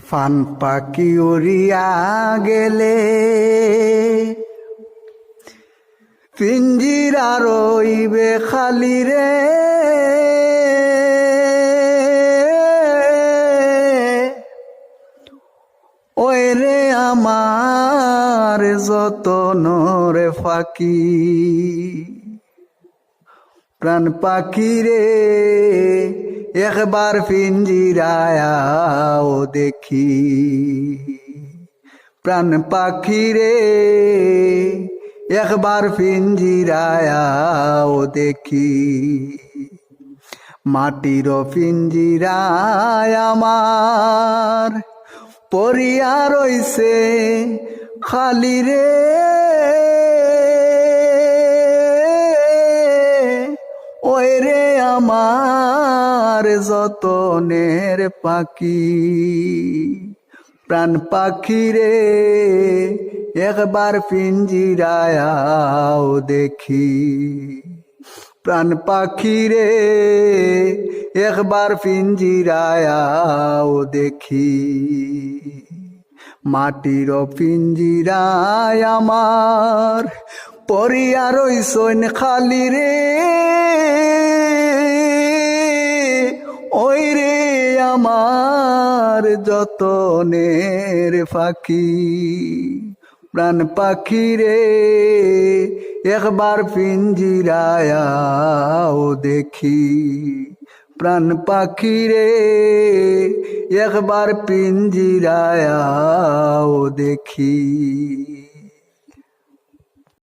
Fun পাখি উড়িয়া গেলে পিঞ্জিরা রইবে খালি রে, ওই রে আমার যতনের ফাঁকি। প্রাণ পাখি রে একবার পিঞ্জিরায় আও দেখি, প্রাণ পাখি রে একবার পিঞ্জিরায় আও দেখি। মাটির পিঞ্জিরায় আমার পড়িয়া রইছে খালি রে, ওই রে আমার যতনের পাখি। প্রাণ পাখি রে একবার পিঞ্জিরায় আও দেখি, প্রাণ পাখি রে একবার পিঞ্জিরায় আও দেখি। মাটির পিঞ্জিরায় আমার পড়িয়া রইছইন খালি রে, ওই রে আমার যতনের পাখি। প্রাণ পাখি রে একবার পিঞ্জিরায় আও দেখি, প্রাণ পাখি রে একবার পিঞ্জিরায় আও দেখি।